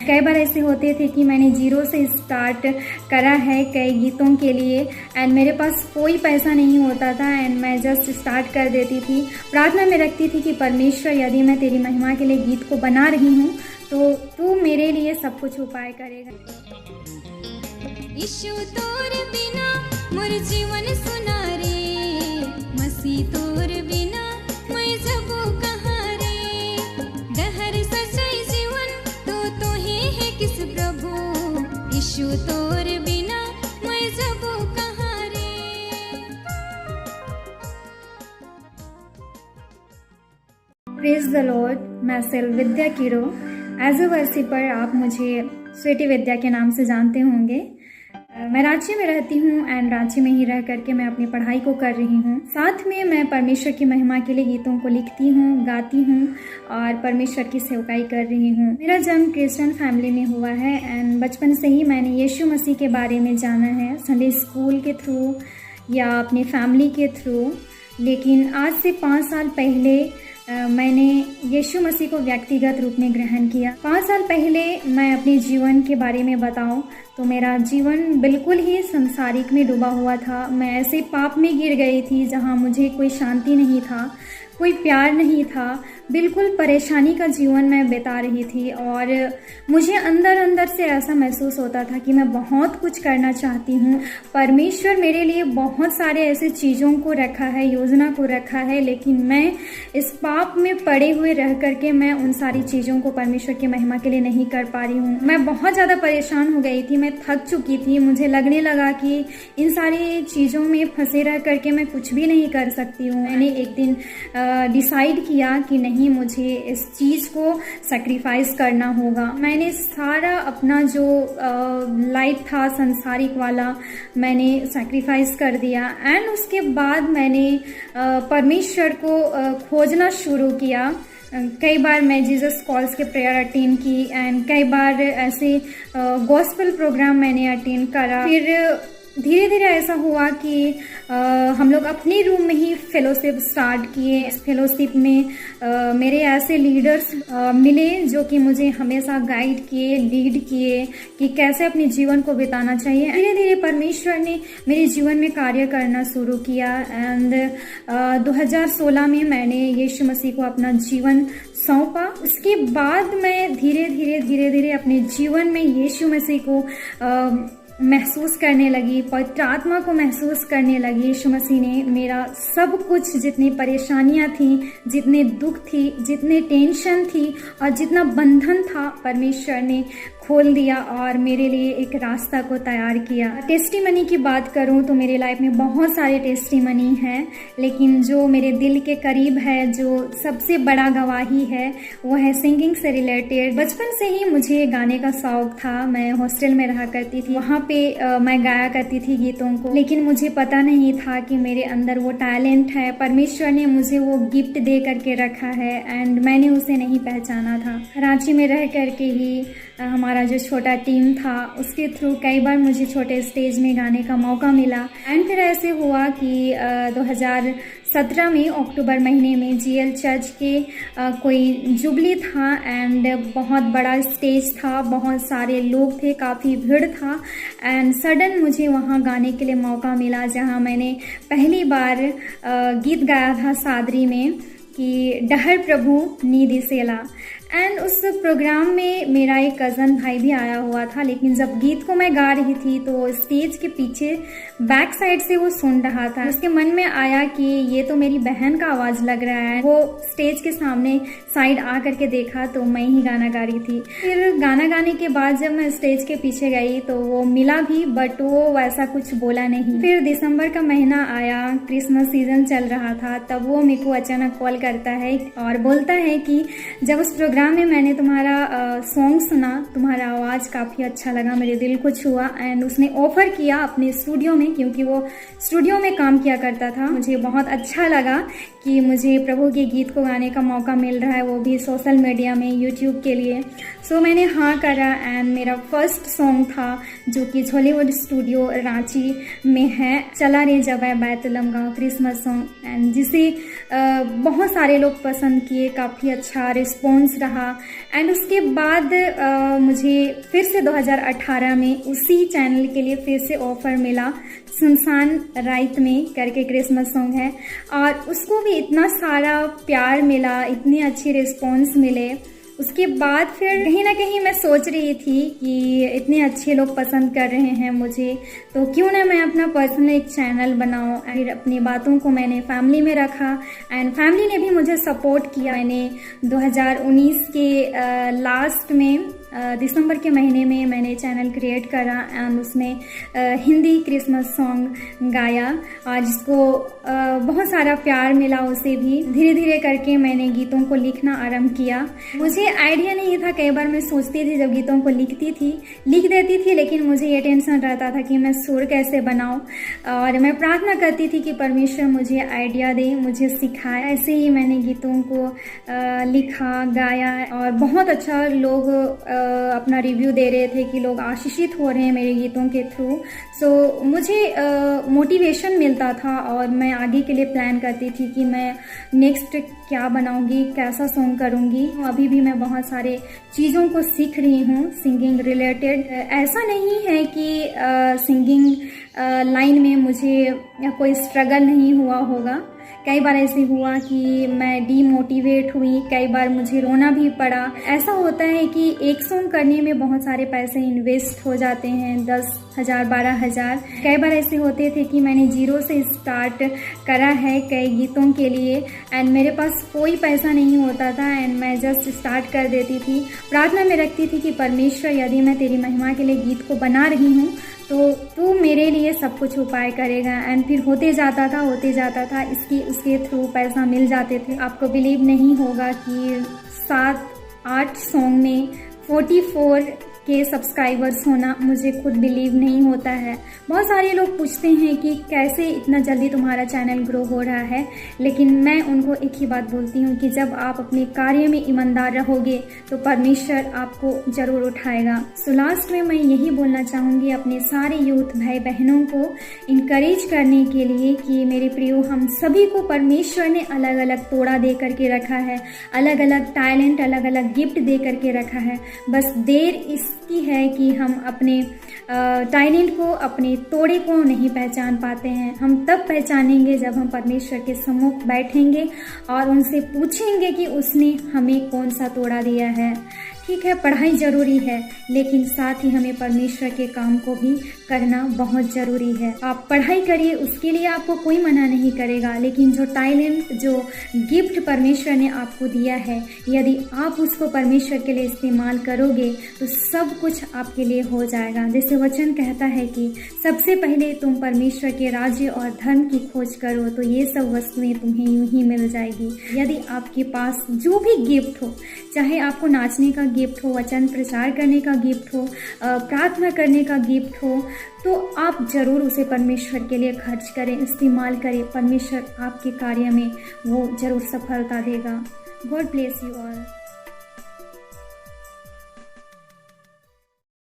कई बार ऐसे होते थे कि मैंने जीरो से स्टार्ट करा है कई गीतों के लिए एंड मेरे पास कोई पैसा नहीं होता था एंड मैं जस्ट स्टार्ट कर देती थी। प्रार्थना में रखती थी कि परमेश्वर, यदि मैं तेरी महिमा के लिए गीत को बना रही हूँ तो तू मेरे लिए सब कुछ उपाय करेगा। यीशु तोर बिना मोर जीवन सुना रे, मसीह तोर बिना मैं जबो कहाँ रे। दहर सच्चाई जीवन तो ही है किस प्रभु, यीशु तोर बिना मैं जबो कहाँ रे। Praise the lord. मैं सेल्फ विद्या किरो। एज अ वर्शिपर आप मुझे स्वीटी विद्या के नाम से जानते होंगे। मैं रांची में रहती हूँ एंड रांची में ही रह करके मैं अपनी पढ़ाई को कर रही हूँ। साथ में मैं परमेश्वर की महिमा के लिए गीतों को लिखती हूँ, गाती हूँ और परमेश्वर की सेवकाई कर रही हूँ। मेरा जन्म क्रिश्चियन फैमिली में हुआ है एंड बचपन से ही मैंने यीशु मसीह के बारे में जाना है, संडे स्कूल के थ्रू या अपनी फैमिली के थ्रू। लेकिन आज से 5 साल पहले मैंने यीशु मसीह को व्यक्तिगत रूप में ग्रहण किया। 5 साल पहले मैं अपने जीवन के बारे में बताऊं तो मेरा जीवन बिल्कुल ही संसारिक में डूबा हुआ था। मैं ऐसे पाप में गिर गई थी जहां मुझे कोई शांति नहीं था, कोई प्यार नहीं था, बिल्कुल परेशानी का जीवन मैं बिता रही थी और मुझे अंदर अंदर से ऐसा महसूस होता था कि मैं बहुत कुछ करना चाहती हूँ। परमेश्वर मेरे लिए बहुत सारे ऐसे चीज़ों को रखा है, योजना को रखा है, लेकिन मैं इस पाप में पड़े हुए रह करके मैं उन सारी चीज़ों को परमेश्वर की महिमा के लिए नहीं कर पा रही हूँ। मैं बहुत ज़्यादा परेशान हो गई थी, मैं थक चुकी थी। मुझे लगने लगा कि इन सारी चीज़ों में फंसे रह करके मैं कुछ भी नहीं कर सकती हूँ। मैंने एक दिन डिसाइड किया कि नहीं, मुझे इस चीज़ को सैक्रिफाइस करना होगा। मैंने सारा अपना जो लाइफ था संसारिक वाला मैंने सैक्रिफाइस कर दिया एंड उसके बाद मैंने परमेश्वर को खोजना शुरू किया। कई बार मैं जीसस कॉल्स के प्रेयर अटेंड की एंड कई बार ऐसे गॉस्पेल प्रोग्राम मैंने अटेंड करा। फिर धीरे धीरे ऐसा हुआ कि हम लोग अपने रूम में ही फेलोशिप स्टार्ट किए। इस फेलोशिप में मेरे ऐसे लीडर्स मिले जो कि मुझे हमेशा गाइड किए, लीड किए कि कैसे अपने जीवन को बिताना चाहिए। धीरे धीरे परमेश्वर ने मेरे जीवन में कार्य करना शुरू किया एंड 2016 में मैंने यीशु मसीह को अपना जीवन सौंपा। उसके बाद मैं धीरे धीरे अपने जीवन में यीशु मसीह को महसूस करने लगी, पवित्र आत्मा को महसूस करने लगी। यीशु मसीह ने मेरा सब कुछ, जितनी परेशानियां थी, जितने दुख थी, जितने टेंशन थी और जितना बंधन था, परमेश्वर ने खोल दिया और मेरे लिए एक रास्ता को तैयार किया। टेस्टीमनी की बात करूं तो मेरे लाइफ में बहुत सारे टेस्टीमनी हैं, लेकिन जो मेरे दिल के करीब है, जो सबसे बड़ा गवाही है, वो है सिंगिंग से रिलेटेड। बचपन से ही मुझे गाने का शौक था। मैं हॉस्टल में रहा करती थी, वहाँ पे मैं गाया करती थी गीतों को, लेकिन मुझे पता नहीं था कि मेरे अंदर वो टैलेंट है। परमेश्वर ने मुझे वो गिफ्ट दे करके रखा है एंड मैंने उसे नहीं पहचाना था। रांची में रह करके ही हमारा जो छोटा टीम था उसके थ्रू कई बार मुझे छोटे स्टेज में गाने का मौका मिला एंड फिर ऐसे हुआ कि 2017 में अक्टूबर महीने में जीएल चर्च के कोई जुबली था एंड बहुत बड़ा स्टेज था, बहुत सारे लोग थे, काफ़ी भीड़ था एंड सडन मुझे वहाँ गाने के लिए मौका मिला, जहाँ मैंने पहली बार गीत गाया था सादरी में कि डहर प्रभु नीदी सेला। एंड उस प्रोग्राम में मेरा एक कज़न भाई भी आया हुआ था, लेकिन जब गीत को मैं गा रही थी तो स्टेज के पीछे बैक साइड से वो सुन रहा था। उसके मन में आया कि ये तो मेरी बहन का आवाज़ लग रहा है। वो स्टेज के सामने साइड आ करके देखा तो मैं ही गाना गा रही थी। फिर गाना गाने के बाद जब मैं स्टेज के पीछे गई तो वो मिला भी, बट वो वैसा कुछ बोला नहीं। फिर दिसंबर का महीना आया, क्रिसमस सीजन चल रहा था, तब वो मेरे को अचानक कॉल करता है और बोलता है कि जब उस प्रोग्राम में मैंने तुम्हारा सॉन्ग सुना, तुम्हारा आवाज़ काफ़ी अच्छा लगा, मेरे दिल को छुआ एंड उसने ऑफर किया अपने स्टूडियो में, क्योंकि वो स्टूडियो में काम किया करता था। मुझे बहुत अच्छा लगा कि मुझे प्रभु के गीत को गाने का मौका मिल रहा है, वो भी सोशल मीडिया में, यूट्यूब के लिए। सो मैंने हाँ करा एंड मेरा फर्स्ट सॉन्ग था जो कि हॉलीवुड स्टूडियो रांची में है, चला रे जब है बैतुलम गाँव, क्रिसमस सॉन्ग, एंड जिसे बहुत सारे लोग पसंद किए, काफ़ी अच्छा रिस्पॉन्स रहा रहा। एंड उसके बाद मुझे फिर से 2018 में उसी चैनल के लिए फिर से ऑफ़र मिला, सुनसान रात में करके क्रिसमस सॉन्ग है, और उसको भी इतना सारा प्यार मिला, इतने अच्छे रिस्पॉन्स मिले। उसके बाद फिर कहीं ना कहीं मैं सोच रही थी कि इतने अच्छे लोग पसंद कर रहे हैं मुझे, तो क्यों ना मैं अपना पर्सनल एक चैनल बनाऊं। फिर अपनी बातों को मैंने फैमिली में रखा एंड फैमिली ने भी मुझे सपोर्ट किया। मैंने 2019 के लास्ट में दिसंबर के महीने में मैंने चैनल क्रिएट करा एंड उसमें हिंदी क्रिसमस सॉन्ग गाया, और जिसको बहुत सारा प्यार मिला। उसे भी धीरे धीरे करके मैंने गीतों को लिखना आरंभ किया। मुझे आइडिया नहीं था, कई बार मैं सोचती थी जब गीतों को लिखती थी, लिख देती थी, लेकिन मुझे ये टेंशन रहता था कि मैं सुर कैसे बनाऊं, और मैं प्रार्थना करती थी कि परमेश्वर मुझे आइडिया दे, मुझे सिखाए। ऐसे ही मैंने गीतों को लिखा, गाया, और बहुत अच्छा लोग अपना रिव्यू दे रहे थे कि लोग आशीषित हो रहे हैं मेरे गीतों के थ्रू। सो मुझे मोटिवेशन मिलता था और मैं आगे के लिए प्लान करती थी कि मैं नेक्स्ट क्या बनाऊंगी, कैसा सॉन्ग करूंगी। अभी भी मैं बहुत सारे चीज़ों को सीख रही हूँ सिंगिंग रिलेटेड। ऐसा नहीं है कि सिंगिंग लाइन में मुझे कोई स्ट्रगल नहीं हुआ होगा। कई बार ऐसे हुआ कि मैं डीमोटिवेट हुई, कई बार मुझे रोना भी पड़ा। ऐसा होता है कि एक सॉन्ग करने में बहुत सारे पैसे इन्वेस्ट हो जाते हैं, 10,000 12,000। कई बार ऐसे होते थे कि मैंने जीरो से स्टार्ट करा है कई गीतों के लिए एंड मेरे पास कोई पैसा नहीं होता था एंड मैं जस्ट स्टार्ट कर देती थी। प्रार्थना में रखती थी कि परमेश्वर, यदि मैं तेरी महिमा के लिए गीत को बना रही हूँ तो तू मेरे लिए सब कुछ उपाय करेगा। एंड फिर होते जाता था, उसके थ्रू पैसा मिल जाते थे। आपको बिलीव नहीं होगा कि 7-8 सॉन्ग में 44 के सब्सक्राइबर्स होना मुझे खुद बिलीव नहीं होता है। बहुत सारे लोग पूछते हैं कि कैसे इतना जल्दी तुम्हारा चैनल ग्रो हो रहा है, लेकिन मैं उनको एक ही बात बोलती हूँ कि जब आप अपने कार्य में ईमानदार रहोगे तो परमेश्वर आपको जरूर उठाएगा। सो लास्ट में मैं यही बोलना चाहूँगी अपने सारे यूथ भाई बहनों को इनकरेज करने के लिए कि मेरे प्रियो, हम सभी को परमेश्वर ने अलग अलग तोड़ा दे करके रखा है, अलग अलग टैलेंट, अलग अलग गिफ्ट दे करके रखा है। बस देर इसकी है कि हम अपने टैलेंट को, अपने तोड़े को नहीं पहचान पाते हैं। हम तब पहचानेंगे जब हम परमेश्वर के सम्मुख बैठेंगे और उनसे पूछेंगे कि उसने हमें कौन सा तोड़ा दिया है। ठीक है, पढ़ाई ज़रूरी है, लेकिन साथ ही हमें परमेश्वर के काम को भी करना बहुत ज़रूरी है। आप पढ़ाई करिए, उसके लिए आपको कोई मना नहीं करेगा, लेकिन जो टैलेंट, जो गिफ्ट परमेश्वर ने आपको दिया है, यदि आप उसको परमेश्वर के लिए इस्तेमाल करोगे तो सब कुछ आपके लिए हो जाएगा। जैसे वचन कहता है कि सबसे पहले तुम परमेश्वर के राज्य और धर्म की खोज करो तो ये सब वस्तुएं तुम्हें यूं ही मिल जाएगी। यदि आपके पास जो भी गिफ्ट हो, चाहे आपको नाचने का गिफ्ट हो, वचन प्रचार करने का गिफ्ट हो, प्रार्थना करने का गिफ्ट हो, तो आप जरूर उसे परमेश्वर के लिए खर्च करें, इस्तेमाल करें। परमेश्वर आपके कार्य में वो जरूर सफलता देगा। God bless you all.